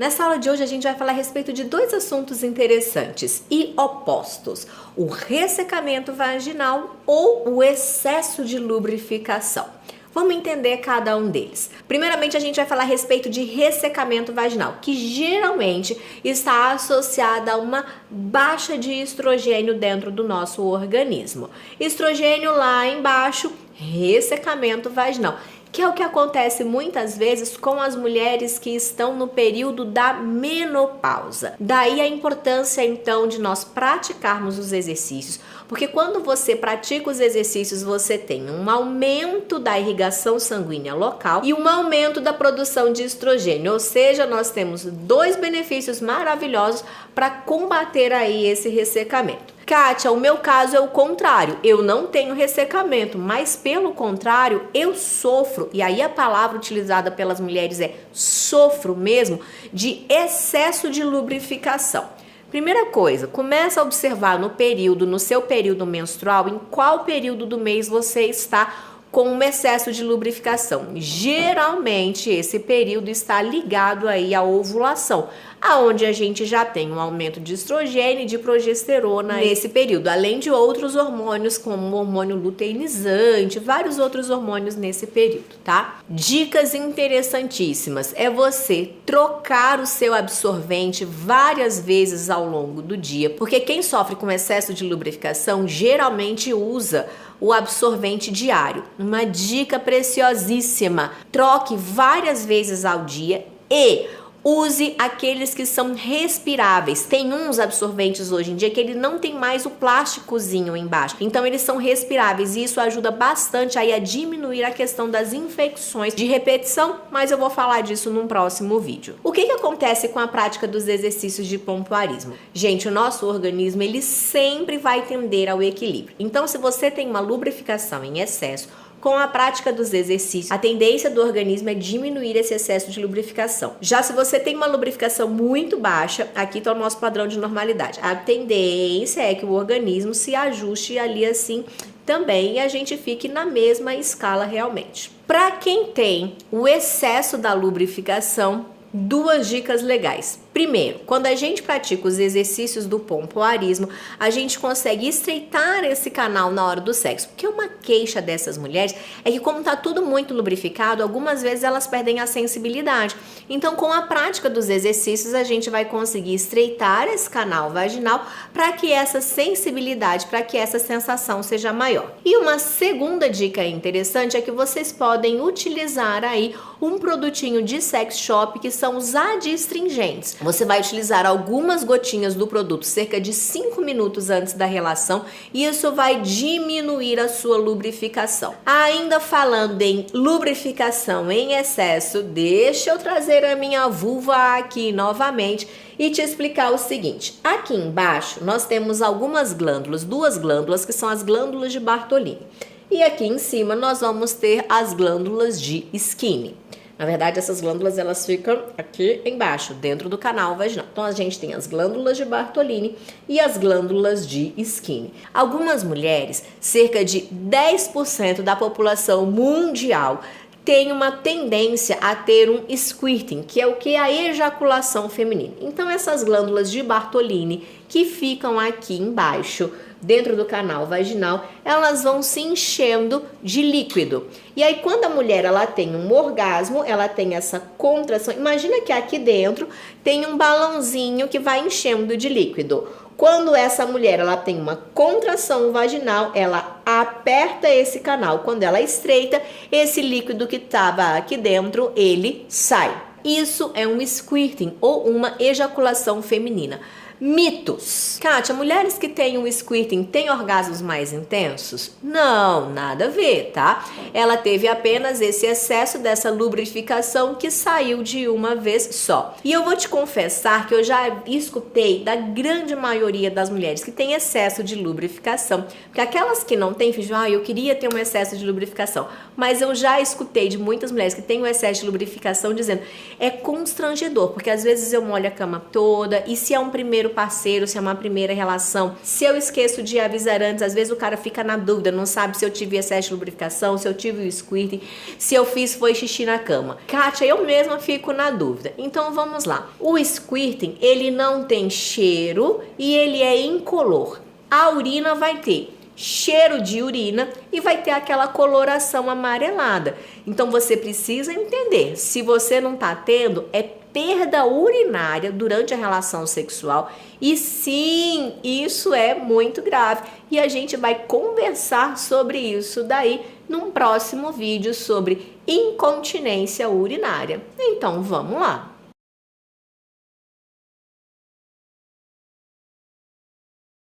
Nessa aula de hoje a gente vai falar a respeito de dois assuntos interessantes e opostos: o ressecamento vaginal ou o excesso de lubrificação. Vamos entender cada um deles. Primeiramente, a gente vai falar a respeito de ressecamento vaginal, que geralmente está associada a uma baixa de estrogênio dentro do nosso organismo. Estrogênio lá embaixo, ressecamento vaginal, que é o que acontece muitas vezes com as mulheres que estão no período da menopausa. Daí a importância, então, de nós praticarmos os exercícios, porque quando você pratica os exercícios, você tem um aumento da irrigação sanguínea local e um aumento da produção de estrogênio, ou seja, nós temos dois benefícios maravilhosos para combater aí esse ressecamento. Kátia, o meu caso é o contrário, eu não tenho ressecamento, mas pelo contrário, eu sofro, e aí a palavra utilizada pelas mulheres é sofro mesmo, de excesso de lubrificação. Primeira coisa, começa a observar no seu período menstrual, em qual período do mês você está com um excesso de lubrificação. Geralmente esse período está ligado aí à ovulação, aonde a gente já tem um aumento de estrogênio e de progesterona nesse período, além de outros hormônios como o hormônio luteinizante, vários outros hormônios nesse período, tá? Dicas interessantíssimas é você trocar o seu absorvente várias vezes ao longo do dia, porque quem sofre com excesso de lubrificação geralmente usa o absorvente diário. Uma dica preciosíssima: troque várias vezes ao dia e use aqueles que são respiráveis. Tem uns absorventes hoje em dia que ele não tem mais o plásticozinho embaixo, então eles são respiráveis e isso ajuda bastante aí a diminuir a questão das infecções de repetição, mas eu vou falar disso num próximo vídeo. O que acontece com a prática dos exercícios de pompoarismo? Gente, o nosso organismo ele sempre vai tender ao equilíbrio, então se você tem uma lubrificação em excesso, com a prática dos exercícios, a tendência do organismo é diminuir esse excesso de lubrificação. Já se você tem uma lubrificação muito baixa, aqui está o nosso padrão de normalidade. A tendência é que o organismo se ajuste ali assim também e a gente fique na mesma escala realmente. Para quem tem o excesso da lubrificação, duas dicas legais. Primeiro, quando a gente pratica os exercícios do pompoarismo, a gente consegue estreitar esse canal na hora do sexo. Porque uma queixa dessas mulheres é que como tá tudo muito lubrificado, algumas vezes elas perdem a sensibilidade. Então, com a prática dos exercícios, a gente vai conseguir estreitar esse canal vaginal para que essa sensibilidade, para que essa sensação seja maior. E uma segunda dica interessante é que vocês podem utilizar aí um produtinho de sex shop que são os adstringentes. Você vai utilizar algumas gotinhas do produto cerca de 5 minutos antes da relação e isso vai diminuir a sua lubrificação. Ainda falando em lubrificação em excesso, deixa eu trazer a minha vulva aqui novamente e te explicar o seguinte. Aqui embaixo nós temos algumas glândulas, duas glândulas que são as glândulas de Bartolini. E aqui em cima nós vamos ter as glândulas de Skinner. Na verdade, essas glândulas elas ficam aqui embaixo, dentro do canal vaginal. Então, a gente tem as glândulas de Bartolini e as glândulas de Skinner. Algumas mulheres, cerca de 10% da população mundial, tem uma tendência a ter um squirting, que é o que? A ejaculação feminina. Então, essas glândulas de Bartolini que ficam aqui embaixo, dentro do canal vaginal, elas vão se enchendo de líquido. E aí, quando a mulher ela tem um orgasmo, ela tem essa contração. Imagina que aqui dentro tem um balãozinho que vai enchendo de líquido. Quando essa mulher ela tem uma contração vaginal, ela aperta esse canal. Quando ela estreita, esse líquido que estava aqui dentro, ele sai. Isso é um squirting ou uma ejaculação feminina. Mitos. Kátia, mulheres que têm o squirting têm orgasmos mais intensos? Não, nada a ver, tá? Ela teve apenas esse excesso dessa lubrificação que saiu de uma vez só. E eu vou te confessar que eu já escutei da grande maioria das mulheres que têm excesso de lubrificação, porque aquelas que não têm, eu queria ter um excesso de lubrificação, mas eu já escutei de muitas mulheres que têm o excesso de lubrificação dizendo é constrangedor, porque às vezes eu molho a cama toda e se é um primeiro parceiro, se é uma primeira relação, se eu esqueço de avisar antes, às vezes o cara fica na dúvida, não sabe se eu tive excesso de lubrificação, se eu tive o squirting, se eu fiz foi xixi na cama. Kátia, eu mesma fico na dúvida. Então vamos lá. O squirting, ele não tem cheiro e ele é incolor. A urina vai ter cheiro de urina e vai ter aquela coloração amarelada. Então você precisa entender, se você não tá tendo, é perda urinária durante a relação sexual e sim, isso é muito grave e a gente vai conversar sobre isso daí num próximo vídeo sobre incontinência urinária. Então vamos lá!